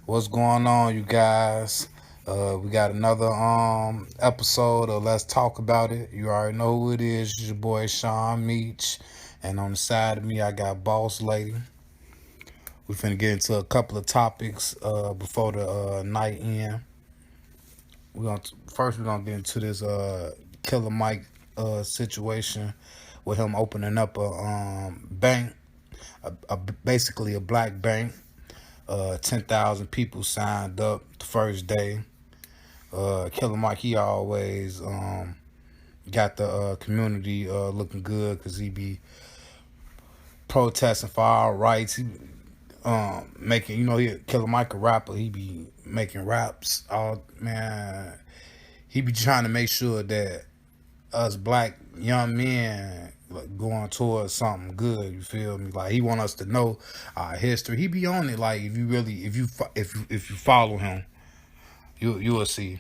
What's going on, you guys? We got another episode of Let's Talk About It. You already know who it is. It's your boy Sean Meach, and on the side of me, I got Boss Lady. We finna get into a couple of topics before the night end. We're gonna get into this Killer Mike situation with him opening up a bank, basically a black bank. 10,000 people signed up the first day. Killer Mike, he always got the community looking good because he be protesting for our rights. He making, Killer Mike a rapper. He be making raps. All man, he be trying to make sure that us black young men like going towards something good. You feel me? Like he want us to know our history. He be on it. Like if you follow him, you will see.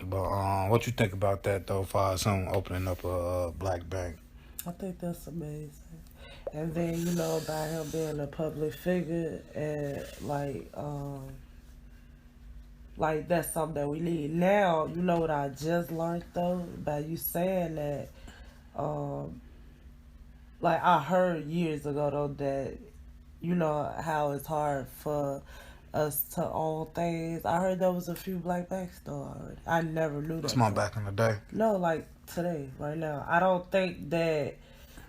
But what you think about that though? Far as him opening up a black bank. I think that's amazing. And then, about him being a public figure and like that's something that we need. Now, you know what I just learned though, by you saying that, um, like I heard years ago though that how it's hard for us to own things. I heard there was a few black banks though already. I never knew That's that my though. back in the day. No, like today, right now. I don't think that.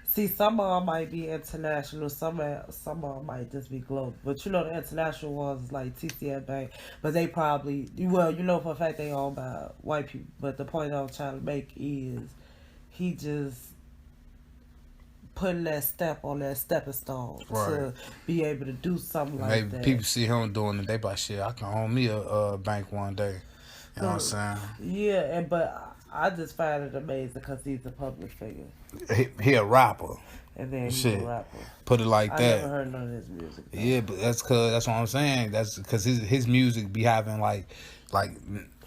See, some of them might be international, some of them might just be global. But the international ones like TCF Bank, but they probably, well, for a fact they owned by white people. But the point I'm trying to make is he just putting that step on that stepping stone Right. to be able to do something And like maybe that. people see him doing it. They be like, shit, I can own me a bank one day. You know what I'm So, saying? yeah, but I just find it amazing because he's a public figure. He a rapper. And then he's a Shit. rapper. Put it like I that. never heard none of his music. Though. Yeah, but that's what I'm saying. That's because his music be having like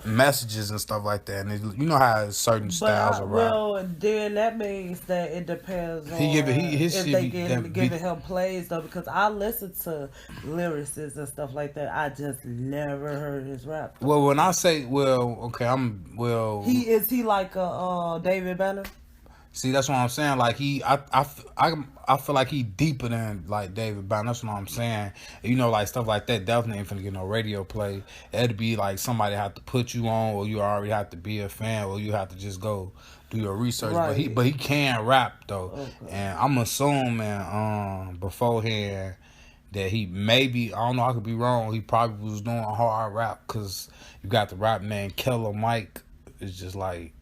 messages and stuff like that. And you know how certain styles of rap. Well, then that means that it depends on His if shit they be giving him plays though, because I listen to lyricists and stuff like that. I just never heard his rap. Though. well when I say okay He like a David Banner. see that's what I'm saying. Like I feel like he deeper than like David Brown. That's what I'm saying. Like stuff like that definitely ain't finna get no radio play. It'd be like somebody have to put you on, or you already have to be a fan, or you have to just go do your research. Right. But he can rap though, Okay. and I'm assuming beforehand that he maybe, I don't know, I could be wrong. He probably was doing hard rap because you got the rap man Killer Mike. It's just like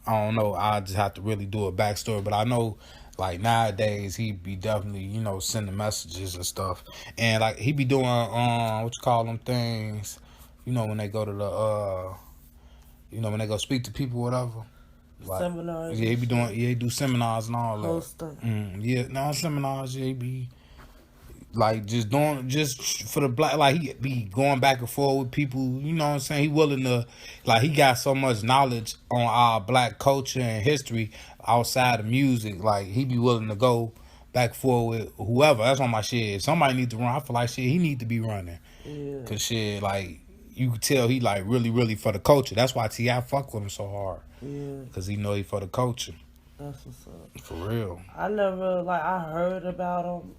I don't know. I just have to really do a backstory, but I know like nowadays he be definitely sending messages and stuff, and like he be doing what you call them things, when they go to the when they go speak to people whatever. Like, Seminars. yeah, he be doing he do seminars and all that. Host stuff. Yeah, no seminars. Yeah, he be like just for the black, like he be going back and forth with people, what I'm saying. He willing to, like, he got so much knowledge on our black culture and history outside of music, like he be willing to go back and forth with whoever. That's on my shit. If somebody need to run, I feel like shit he need to be running, Yeah. cause shit, like, you could tell he like really for the culture. That's why T.I. fuck with him so hard, Yeah. cause he know he for the culture. That's what's up. For real. I never I heard about him.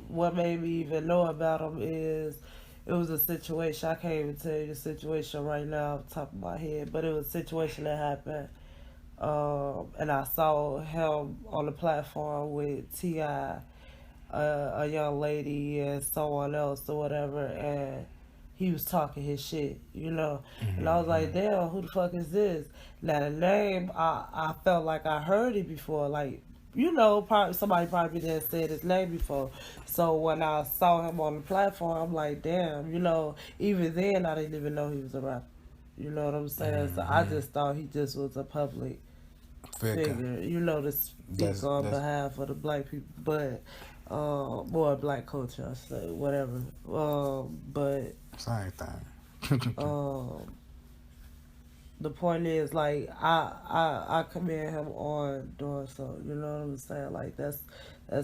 What made me even know about him is it was a situation. I can't even tell you the situation right now off the top of my head, but it was a situation that happened. And I saw him on the platform with Ti, a young lady, and someone else or whatever, and he was talking his shit. And I was like, damn, who the fuck is this? Now the name, I felt like I heard it before, like, probably somebody probably didn't said his name before. So when I saw him on the platform, I'm like, damn, even then I didn't even know he was a rapper. You know what I'm saying? So I just thought he just was a public figure, to speak on behalf of the black people, but more black culture, I say, whatever. But Same thing. the point is, like, I commend him on doing so. You know what I'm saying? Like that's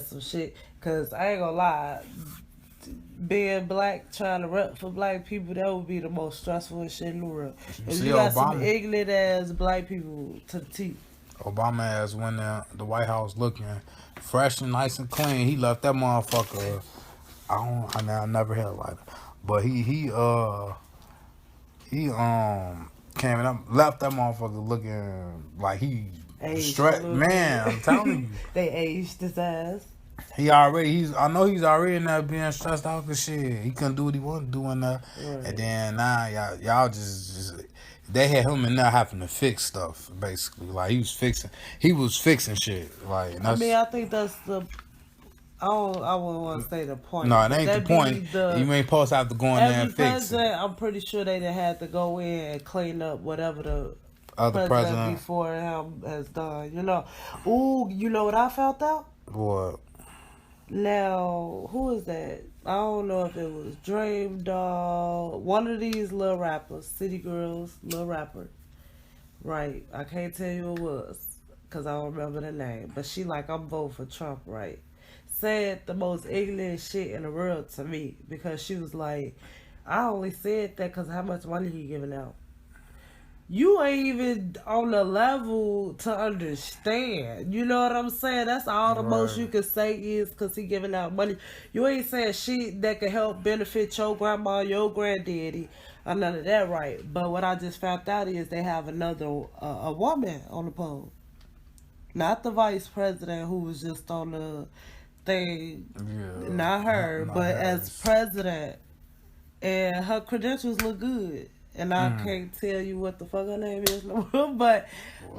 some shit. Cause I ain't gonna lie, being black, trying to rep for black people, that would be the most stressful shit in the world. If See you got some Obama. ignorant ass black people to the teeth. Obama ass went in the White House looking fresh and nice and clean. He left that motherfucker. I never had a lighter, but he came and left that motherfucker looking like he stressed. Man, I'm telling you, they aged his ass. I know he's already in there being stressed out because shit, he couldn't do what he wanted to do in there, Right. and then now y'all just they had him in there having to fix stuff basically. Like he was fixing shit. Like I mean, I think that's the. I wouldn't want to say the point. No, it ain't the point. You ain't supposed to have to go in there and fix it. I'm pretty sure they done had to go in and clean up whatever the other president before him has done. You know, ooh, you know what I found out? What? Now, who is that? I don't know if it was Dream Doll, one of these little rappers, City Girls, little rapper. Right, I can't tell you who it was because I don't remember the name. But she like, I'm voting for Trump, right? Said the most ignorant shit in the world to me because she was like, I only said that because how much money he giving out. You ain't even on the level to understand. You know what I'm saying? That's all the most you can say is because he giving out money. You ain't saying shit that can help benefit your grandma, your granddaddy, or none of that, right? But what I just found out is they have another a woman on the poll. Not the vice president who was just on the thing, not her, but as president, and her credentials look good, and I can't tell you what the fuck her name is, but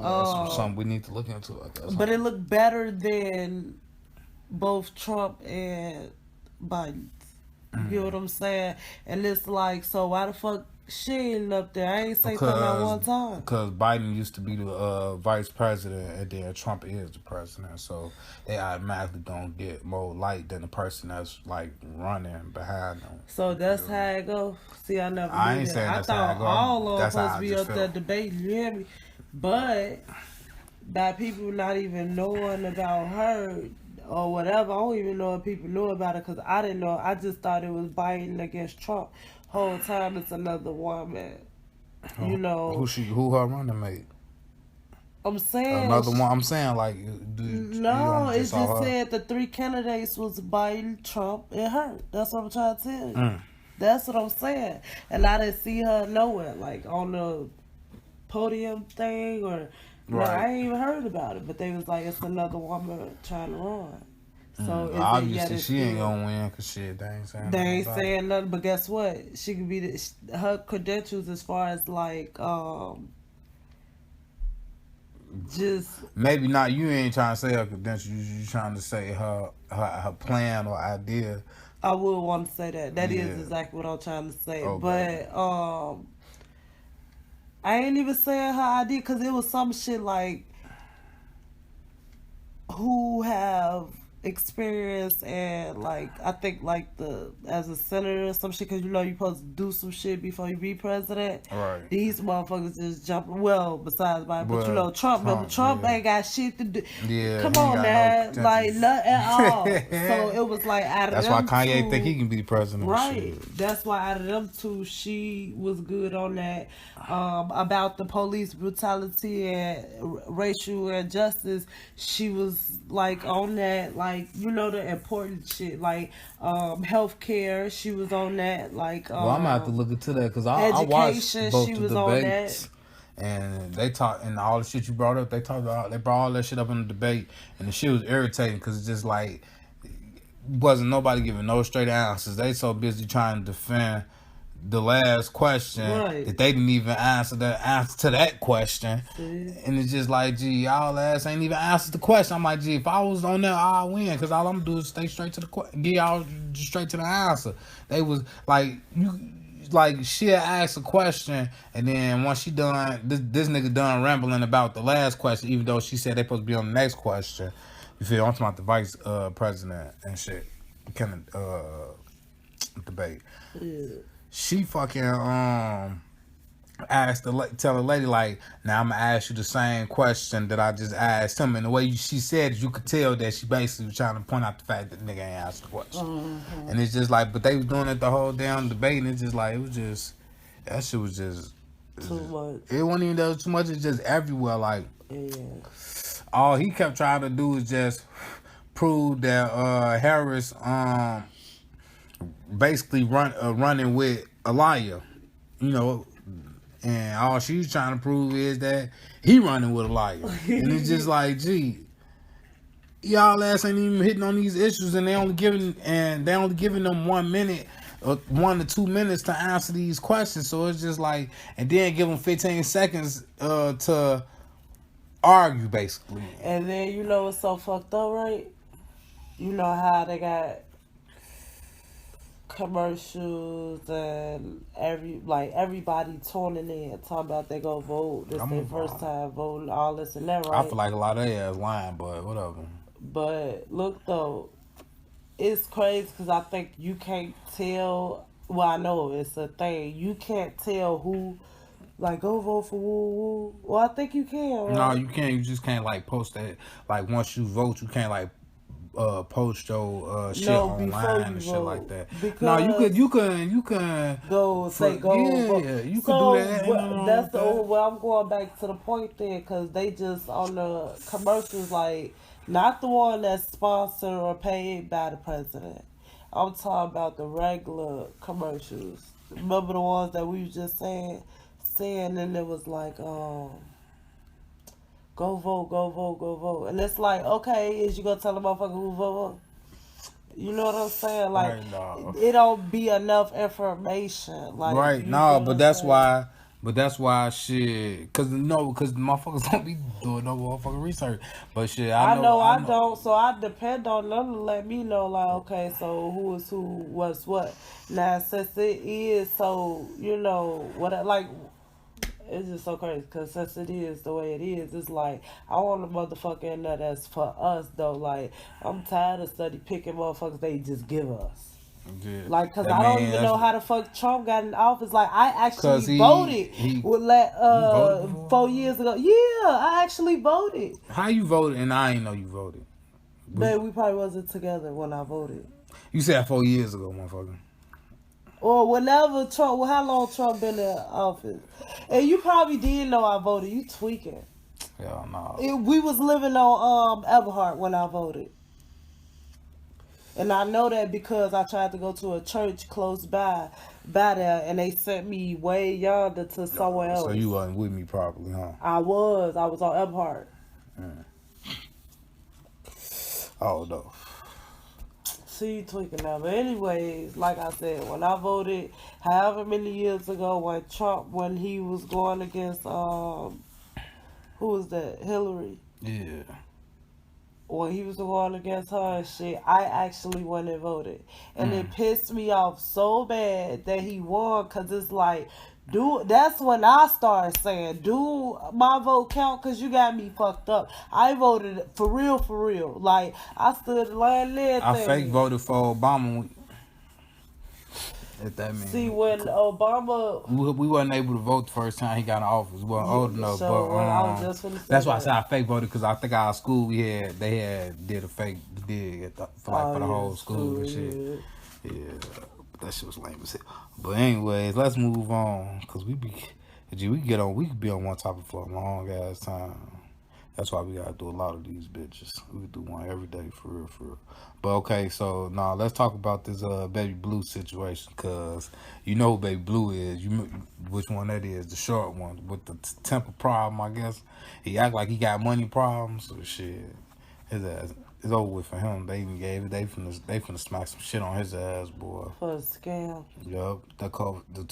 that's something we need to look into. But it looked better than both Trump and Biden. You get what I'm saying? And it's like, so why the fuck she ain't up there? I ain't say something at one time. Because Biden used to be the vice president, and then Trump is the president, so they automatically gonna get more light than the person that's like running behind them. So that's how it go. See, I never. I ain't saying that's how it go. All of them supposed to be up there debating. You hear me? But by people not even knowing about her or whatever, I don't even know if people knew about it because I didn't know. I just thought it was Biden against Trump. Whole time it's another woman. You know who her running mate? I'm saying another one. I'm saying like no, it just said the three candidates was Biden, Trump, and her. That's what I'm trying to tell you. That's what I'm saying. And I didn't see her nowhere, like on the podium thing or. No, I ain't even heard about it, but they was like, it's another woman trying to run. So obviously she ain't gonna win because shit, they ain't saying nothing. But guess what? She could be her credentials as far as like just maybe not. You ain't trying to say her credentials. You trying to say her plan or idea. I would want to say that. That is exactly what I'm trying to say. Okay. But I ain't even saying her idea because it was some shit like who have experience and like I think like as a senator or some shit because you know you supposed to do some shit before you be president. Right. These motherfuckers just jumping. Well, besides Biden, but you know Trump ain't got shit to do. Yeah. Come on, man. Like nothing at all. So it was like out of that's them why Kanye two, think he can be the president. Right. That's why out of them two, she was good on that. About the police brutality and racial injustice, she was like on that, like you know the important shit, like healthcare. She was on that, like. Well, I'm gonna have to look into that because I watched both the debates, and they talked and all the shit you brought up. They brought all that shit up in the debate, and the shit was irritating because it's just like wasn't nobody giving no straight answers. They so busy trying to defend the last question that they didn't even answer the answer to that question. And it's just like, gee, y'all ass ain't even answered the question. I'm like, gee, if I was on there, I'll win because all I'm gonna do is stay straight to the question, get y'all straight to the answer. They was like, she'll ask a question, and then once she done, this nigga done rambling about the last question, even though she said they supposed to be on the next question. You feel? I'm talking about the vice president and shit. Kind of debate. Yeah. She fucking tell the lady like, now I'm gonna ask you the same question that I just asked him, and the way she said it, you could tell that she basically was trying to point out the fact that the nigga ain't asked the question. Mm-hmm. And it's just like, but they was doing it the whole damn debate, and it's just like, it was just, that shit was just Too much. It wasn't even that was too much. It's just everywhere. Like, Yeah. all he kept trying to do is just prove that Harris basically running with a liar, you know, and all she's trying to prove is that he running with a liar, and it's just like, gee, y'all ass ain't even hitting on these issues, and they only giving them 1 minute. 1 to 2 minutes to answer these questions, so it's just like, and then give them 15 seconds to argue, basically. And then you know what's so fucked up, right? You know how they got commercials and everybody tuning in talking about they go vote. This their first time voting, all this and that, right? I feel like a lot of their ass lying, but whatever. But look though, it's crazy because I think you can't tell. Well, I know it's a thing. You can't tell who, like, go vote for woo woo. Well, I think you can. Right? No, you can't. You just can't like post that. Like, once you vote, you can't like post your shit online and shit like that. No, you can go say go. Yeah, you can do that. That's the old. Well, I'm going back to the point there because they just on the commercials like. Not the one that's sponsored or paid by the president. I'm talking about the regular commercials. Remember the ones that we was just saying, and it was like, go vote, go vote, go vote. And it's like, okay, is you gonna tell the motherfucker who vote? You know what I'm saying? Like, right, no. It don't be enough information. Like, right, no, but that's why. But that's why shit, cause motherfuckers don't be doing no motherfucking research. But shit, I know I don't. So I depend on them to let me know. Like, okay, so who is who, what's what. Now since it is so, you know what? Like, it's just so crazy. Cause since it is the way it is, it's like I want a motherfucker in there that's for us though. Like, I'm tired of picking motherfuckers they just give us. Yeah. Like, cause I don't even know how the fuck Trump got in office. Like, I actually voted with 4 years ago. Yeah, I actually voted. How you voted? And I ain't know you voted. But we probably wasn't together when I voted. You said 4 years ago, motherfucker. Or whenever Trump. Well, how long Trump been in office? And you probably did know I voted. You tweaking? Hell no. We was living on Everhart when I voted. And I know that because I tried to go to a church close by there, and they sent me way yonder to somewhere else. So you wasn't with me properly, huh? I was on Everhart. Oh, no. See, you tweaking now. But anyways, like I said, when I voted, however many years ago, when he was going against, who was that? Hillary. Yeah. When he was going against her and shit, I actually went and voted. And it pissed me off so bad that he won, because it's like, dude, that's when I started saying, do my vote count? Because you got me fucked up. I voted for real. Like, I stood lying there. I fake voted for Obama. If that means. See, when Obama... We wasn't able to vote the first time he got in office. We weren't old enough. So, but I was just finna say that's why I said I fake voted, because I think our school did a fake for the whole school and shit. Yeah, but that shit was lame as hell. But anyways, let's move on, because we could be on one topic for a long ass time. That's why we gotta do a lot of these bitches. We could do one every day, for real. But okay, so now let's talk about this Baby Blue situation, cause you know who Baby Blue is. Which one that is? The short one with the temper problem, I guess. He act like he got money problems. So shit, his ass is over with for him. They even gave it. They finna smack some shit on his ass, boy. For a scam. Yup,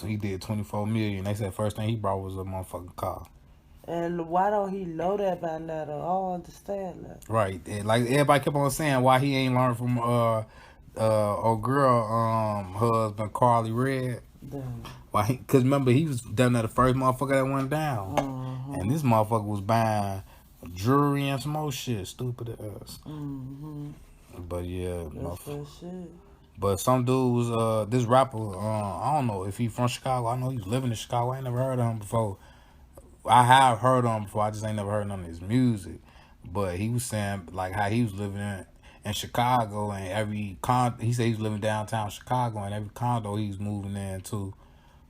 he did 24 million. They said first thing he brought was a motherfucking car. And why don't he know that by now? I don't understand that. Right. And like everybody kept on saying why he ain't learned from old girl husband Carly Red. Damn. Why? Because remember, he was down there the first motherfucker that went down. Mm-hmm. And this motherfucker was buying jewelry and some more shit, stupid ass. Mm-hmm. But yeah, That's that shit. But some dudes, this rapper, I don't know if he from Chicago. I know he's living in Chicago. I ain't never heard of him before. I have heard of him before. I just ain't never heard none of his music. But he was saying like how he was living in Chicago, and he said he was living downtown Chicago, and every condo he was moving into,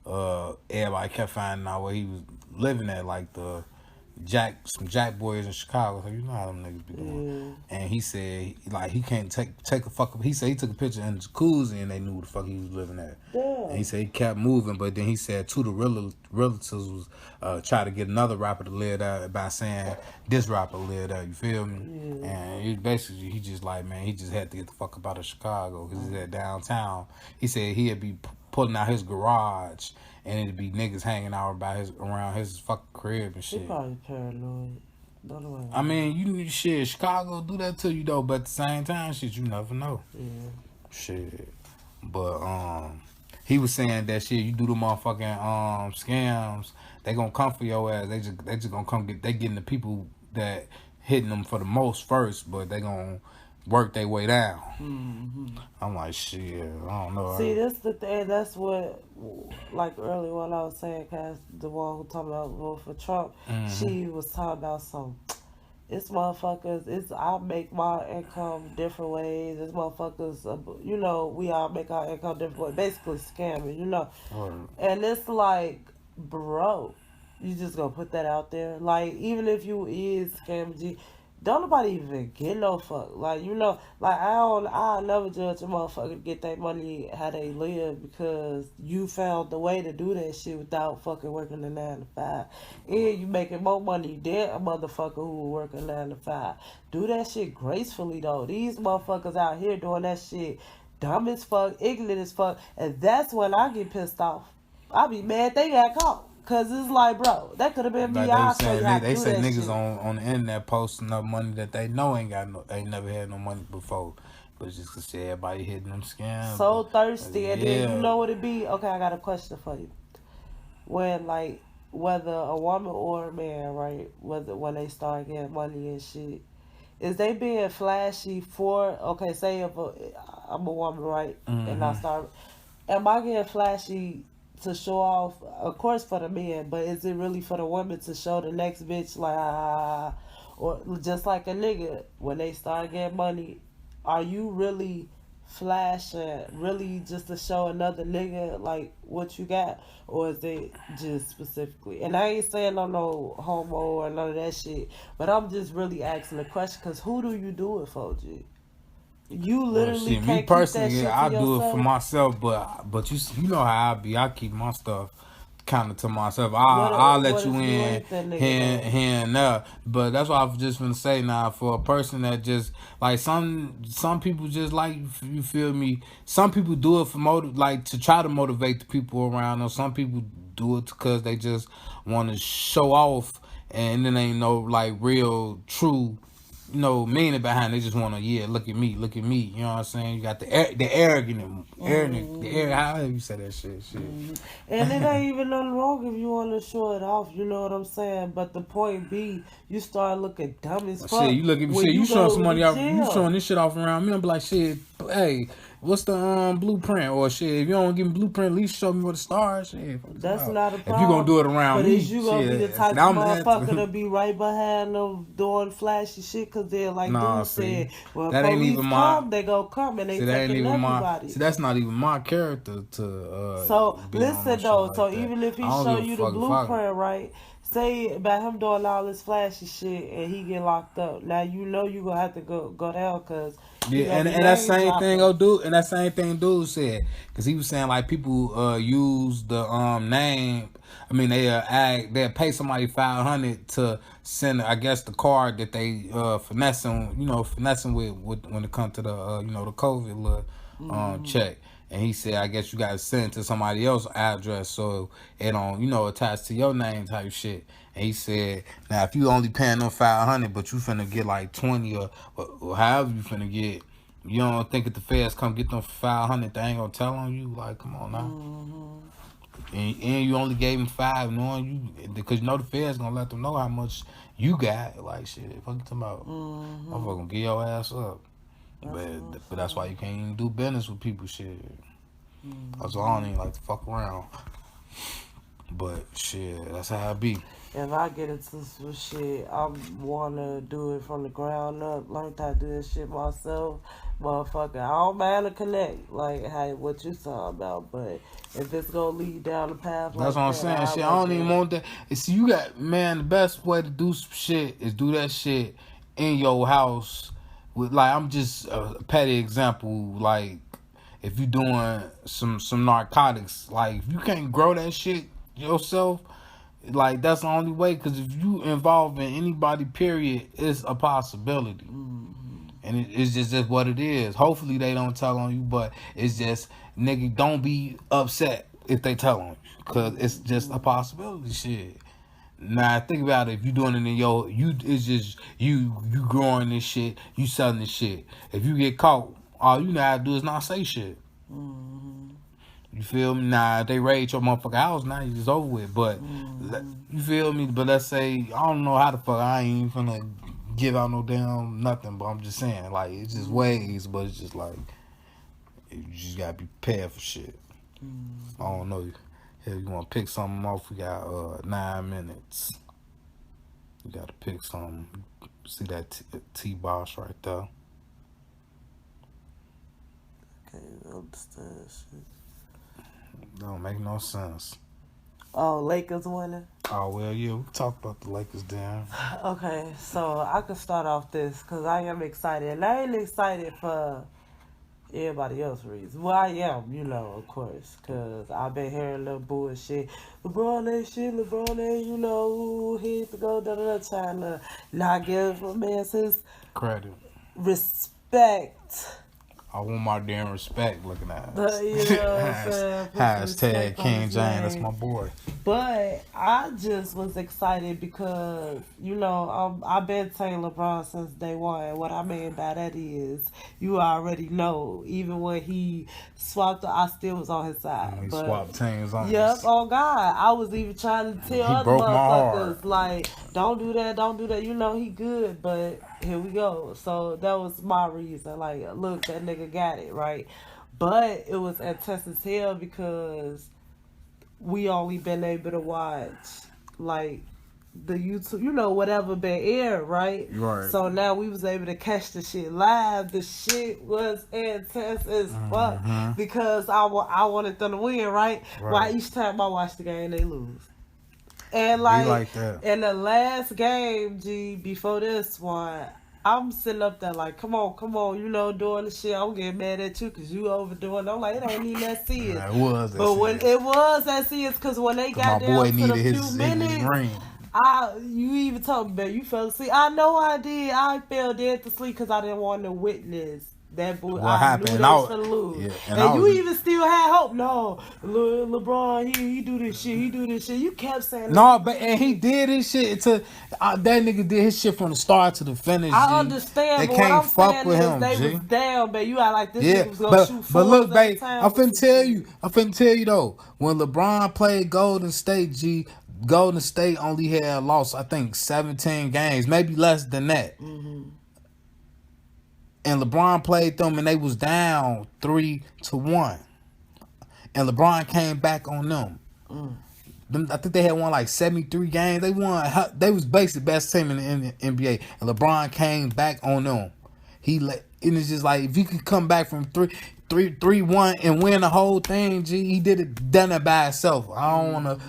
everybody kept finding out where he was living at, like some Jack boys in Chicago. So you know how them niggas be doing. Yeah. And he said like he can't take a fuck. He said he took a picture in the jacuzzi and they knew the fuck he was living at. Yeah. And he said he kept moving, but then he said two of the relatives was try to get another rapper to live there by saying this rapper live there. You feel me? Yeah. And it basically he just like, man, he just had to get the fuck up out of Chicago because he's at downtown. He said he'd be pulling out his garage and it'd be niggas hanging out around his fucking crib and He shit. probably paranoid. Don't know. I mean, shit, Chicago do that to you though, but at the same time, shit, you never know. Yeah. Shit. But he was saying that shit, you do the motherfucking scams, they gonna come for your ass. They just gonna come getting the people that hitting them for the most first, but they gonna work their way down. Mm-hmm. I'm like, shit, I don't know. See, that's the thing. That's what, like earlier when I was saying, cause the one who talking about vote for Trump, she was talking about some. It's motherfuckers. I make my income different ways. It's motherfuckers. You know, we all make our income different ways. Basically scamming. You know, and it's like, bro, you just gonna put that out there. Like even if you is scamming, don't nobody even get no fuck. Like, you know, like I'll never judge a motherfucker to get their money how they live because you found the way to do that shit without fucking working a 9 to 5. And you making more money than a motherfucker who will work a 9 to 5. Do that shit gracefully though. These motherfuckers out here doing that shit dumb as fuck, ignorant as fuck, and that's when I get pissed off. I be mad they got caught. Cause it's like, bro, that could have been me. They say niggas shit. on the internet posting up money that they know ain't never had no money before, but it's just cause everybody hitting them scams. So thirsty, and then you know what it be. Okay, I got a question for you. When like whether a woman or a man, right? When they start getting money and shit, is they being flashy for? Okay, say if I'm a woman, right, and I start, am I getting flashy to show off, of course, for the men, but is it really for the women to show the next bitch like, or just like a nigga when they start getting money, are you really flashing really just to show another nigga like what you got, or is it just specifically? And I ain't saying I'm no homo or none of that shit, but I'm just really asking the question because who do you do it for, G? You literally can't me personally, keep that shit I to do yourself? it for myself, but you know how I be. I keep my stuff kind of to myself. I'll let you in here and there. But that's what I was just gonna say now. For a person that just like some people just like, you feel me. Some people do it for like to try to motivate the people around them. Some people do it because they just want to show off, and then ain't no like real true, you know, meaning behind it. They just want to, look at me. You know what I'm saying? You got the arrogant, however you say that shit. And it ain't even nothing wrong if you want to show it off. You know what I'm saying? But the point be, you start looking dumb as fuck. Shit, you look at me. Shit, you showing some money off. You showing this shit off around me. I'm be like, shit. Hey, what's the blueprint? Or shit, if you don't give me blueprint, at least show me what the stars. Shit, that's not a problem. If you gonna do it around but me, is you gonna be the type of motherfucker to be right behind them doing flashy shit? Cause they're like, dude said, well, that ain't even come, they go come and they taking everybody. See, that's not even my character to. So listen though, like so that. even if he show you the blueprint, right? Say about him doing all this flashy shit and he get locked up. Now you know you gonna have to go down because and that same thing dude said, because he was saying like people use the name. I mean they'll pay somebody $500 to send, I guess, the card that they finessing with when it comes to the the COVID little check. And he said, I guess you gotta send it to somebody else's address so it don't, attach to your name type shit. And he said, now if you only paying them $500, but you finna get like 20 or however you finna get, you don't think if the feds come get them for $500, they ain't gonna tell on you? Like, come on now. And you only gave them $5, knowing you, because the feds gonna let them know how much you got. Like, shit, fuck you talking about? I'm fucking get your ass up. But that's why you can't even do business with people. Shit. That's why I don't even like to fuck around. But shit, that's how I be. If I get into some shit, I wanna do it from the ground up, like I do this shit myself, motherfucker. I don't mind to connect, like hey, what you talking about, but if it's gonna lead down the path, That's like what I'm that, saying. Shit, I don't even want that. See, you got the best way to do some shit is do that shit in your house. With like, I'm just a petty example. Like, if you doing some narcotics, like if you can't grow that shit yourself. Like, that's the only way, because if you involve in anybody, period, it's a possibility. And it's just what it is. Hopefully they don't tell on you, but it's just, nigga, don't be upset if they tell on you, because it's just a possibility. Shit. Now, think about it. If you doing it in it's just you growing this shit, you selling this shit. If you get caught, all you know how to do is not say shit. You feel me? Nah, if they raid your motherfucking house, now you just over with. But, you feel me? But let's say, I don't know how the fuck, I ain't even finna give out no damn nothing, but I'm just saying, like, it's just ways, but it's just like, you just gotta be prepared for shit. I don't know. Here, you wanna pick something off? We got 9 minutes. You gotta pick something. See that T-Boss right there? Can't understand shit. Don't make no sense. Oh, Lakers winning? Oh, well, yeah, we talk about the Lakers, damn. Okay, so I can start off this because I am excited. And I ain't excited for everybody else's reasons. Well, I am, of course, because I've been hearing little bullshit. LeBron ain't shit, LeBron ain't, he hit to go, da-da-da, trying to not give my man his Credit. respect. I want my damn respect looking at it. But, you know what I'm saying? Hashtag King James, that's my boy. But I just was excited because, I've been saying LeBron since day one. What I mean by that is, you already know, even when he swapped, I still was on his side. He swapped teams on Yep, us. oh God. I was even trying to tell other motherfuckers, like, don't do that. He good, but here we go. So that was my reason. Like, look, that nigga got it, right? But it was intense as hell because we only been able to watch, like, the YouTube, whatever been aired, right? Right. So now we was able to catch the shit live. The shit was intense as fuck because I wanted them to win, right? Why each time I watch the game, they lose. And like that. In the last game, before this one, I'm sitting up there like, come on, doing the shit. I'm getting mad at you because you overdoing it. I'm like, it ain't even that serious. It was that but serious. When it was that serious, because when they got down to the few minutes, ring. You even told me, man, you fell asleep. I know I did. I fell dead to sleep because I didn't want to witness that boy. What happened? Knew they was gonna lose. Yeah, and you even still had hope. No, LeBron, he do this shit. You kept saying no, and he did his shit that nigga did his shit from the start to the finish. I understand, they but can't what I'm fuck saying with is him, they G. was down, but you act like this nigga was gonna shoot but look, babe, time. I'm finna tell you though, when LeBron played Golden State, Golden State only had lost, I think, 17 games, maybe less than that. And LeBron played them, and they was down 3-1. And LeBron came back on them. I think they had won like 73 games. They won. They was basically the best team in the NBA. And LeBron came back on them. And it's just like, if you could come back from 3-1 and win the whole thing, he done it by himself. I don't want to.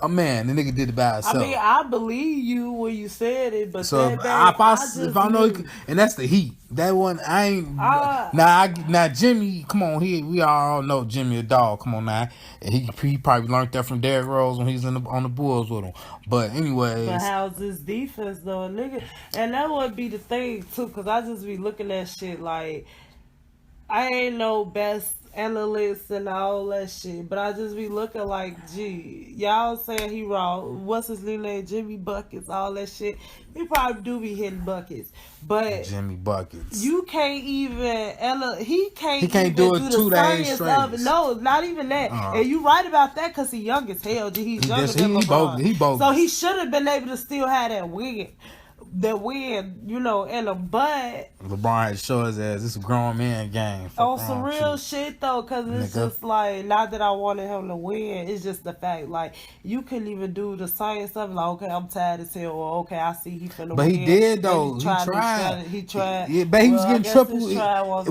Oh man, the nigga did it by himself. I mean, I believe you when you said it, but so if I know, and that's the Heat. That one I ain't. Now Jimmy, come on, we all know Jimmy a dog. Come on now, and he probably learned that from Derrick Rose when he was on the Bulls with him. But anyways, but how's this defense though, nigga? And that would be the thing too, cause I just be looking at shit like I ain't no best analysts and all that shit, but I just be looking like, y'all saying he wrong. What's his new name? Jimmy Buckets, all that shit. He probably do be hitting buckets, but Jimmy Buckets. You can't even. He can't even do it 2 days straight. No, not even that. And you right about that because he young as hell. He's younger than LeBron. He bogus. So he should have been able to still have that win. that win, you know, in a butt. LeBron had to show his ass. This is a grown man game. Fuck On some wrong with real you, shit though, cause it's nigga. just like not that I wanted him to win. It's just the fact like you couldn't even do the science of it, like okay, I'm tired as hell, or okay, I see he finna But win. he did though. He tried. Yeah, but he was getting triple.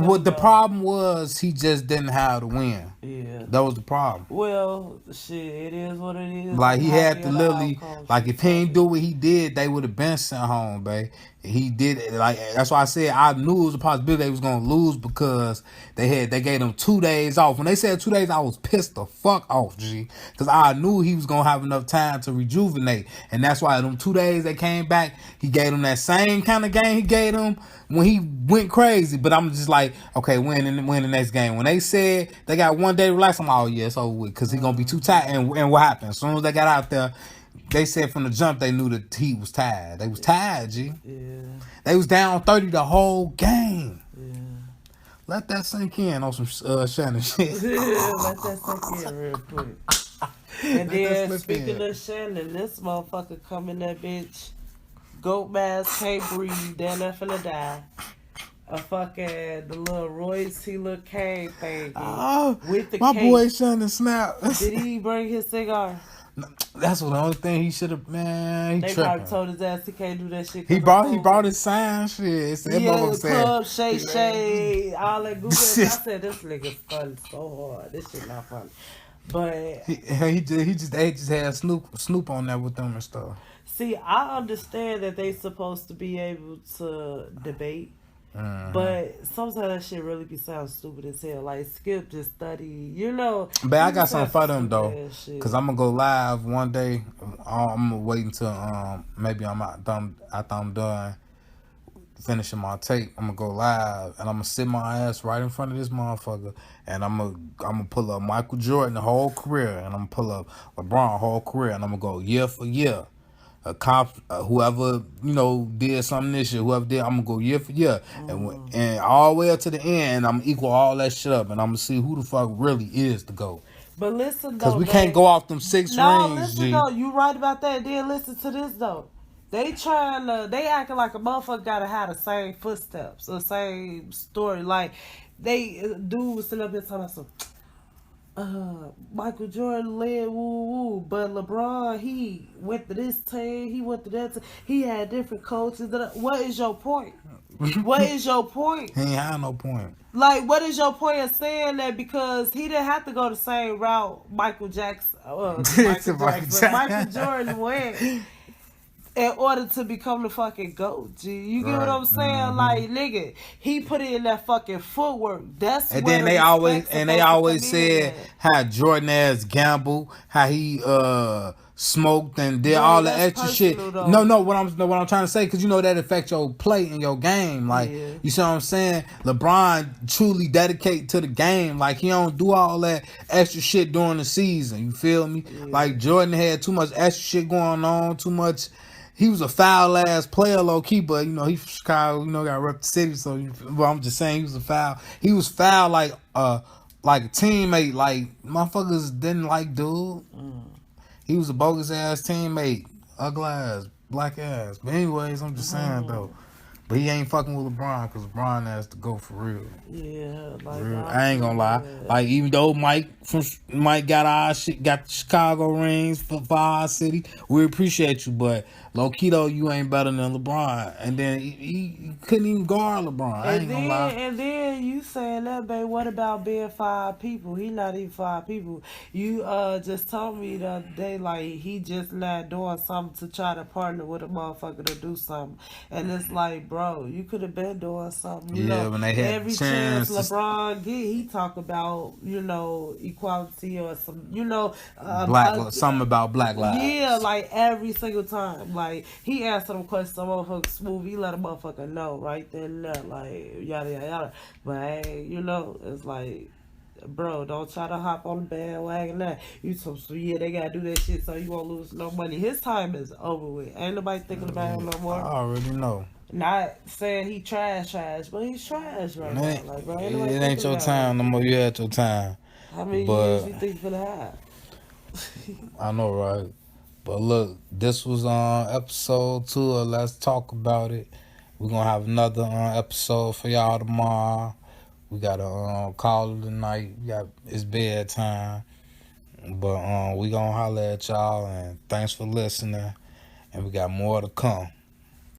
What the problem was, he just didn't have to win. Yeah, that was the problem. Well, shit, it is what it is. Like he had to literally, like if he ain't do what he did, they would have been sent home, babe. He did it, like that's why I said I knew it was a possibility they was gonna lose because they gave him 2 days off. When they said 2 days, I was pissed the fuck off, G, because I knew he was gonna have enough time to rejuvenate, and that's why them 2 days they came back, he gave them that same kind of game he gave them when he went crazy. But I'm just like, okay, win the next game. When they said they got 1 day to relax, I'm like, oh yeah, it's over with because he gonna be too tired. And what happened? As soon as they got out there, they said from the jump they knew the Heat was tired. They was tired, G. Yeah. They was down 30 the whole game. Yeah. Let that sink in on some Shannon shit. Let that sink in real quick. And then speaking of Shannon, this motherfucker come in that bitch, goat mask, can't breathe, then that finna die. A fucking the little Royce he look cane thing with the my cake. Boy Shannon snap. Did he bring his cigar? That's what the only thing he should have. Man, he they tripping. Probably told his ass he can't do that shit. He brought his sign shit. Yeah, club shade, all that Google. I said this nigga's funny so hard. This shit not funny. But they just had Snoop on there with them and stuff. See, I understand that they supposed to be able to debate. But sometimes that shit really be sound stupid as hell. Like Skip just study, you know. But I got something for them though, cause I'm gonna go live one day. I'm gonna wait until maybe after I'm done finishing my tape. I'm gonna go live and I'm gonna sit my ass right in front of this motherfucker, and I'm gonna pull up Michael Jordan the whole career, and I'm gonna pull up LeBron whole career, and I'm gonna go year for year. Whoever did something this year, whoever did, I'm gonna go year for year, and all the way up to the end, I'm gonna equal all that shit up, and I'm gonna see who the fuck really is the GOAT. But listen, though, because we can't go off them 6 rings. Listen, though, you right about that. Then listen to this though. They acting like a motherfucker gotta have the same footsteps, the same story. Like dude was sitting up here telling us. Michael Jordan led woo, but LeBron, he went to this team, he went to that team, he had different coaches. What is your point? What is your point? He ain't had no point. Like, what is your point of saying that? Because he didn't have to go the same route Michael Jordan went in order to become the fucking GOAT, G. You get what I'm saying? Mm-hmm. Like, nigga, he put in that fucking footwork. That's and then they always said how Jordan ass gambled, how he smoked and did all the extra shit. Though. No, what I'm trying to say, because that affects your play in your game. Like, you see what I'm saying? LeBron truly dedicated to the game. Like, he don't do all that extra shit during the season. You feel me? Yeah. Like, Jordan had too much extra shit going on, too much. He was a foul ass player, low key, but he's from Chicago, got rep the city. So, but I'm just saying he was a foul. He was foul like a teammate. Like, motherfuckers didn't like dude. He was a bogus ass teammate, ugly ass, black ass. But anyways, I'm just saying though. But he ain't fucking with LeBron because LeBron has to go for real. Yeah, like real. I ain't gonna lie. Like, even though Mike got our shit, got the Chicago rings for our city, we appreciate you. But low key though, you ain't better than LeBron. And then he couldn't even guard LeBron. I ain't gonna lie. And then you saying that, babe? What about being 5 people? He not even 5 people. You just told me the other day like he just not doing something to try to partner with a motherfucker to do something, and it's like. Bro, you could have been doing something. You know, when they had every chance LeBron get, he talk about equality or some something about black lives. Yeah, like every single time. Like he answered them questions, some motherfucker smooth. He let a motherfucker know right then and there, like yada yada yada. But hey, it's like. Bro, don't try to hop on the bandwagon now. You so they gotta do that shit so you won't lose no money. His time is over with. Ain't nobody thinking about him no more. I already know. Not saying he trash, but he's trash right now. Like, bro, it ain't your time no more. You had your time. How many years you think for the have? I know, right? But look, this was episode 2 of Let's Talk About It. We're gonna have another episode for y'all tomorrow. We got to call it a night. It's bedtime. But we gonna holler at y'all, and thanks for listening. And we got more to come.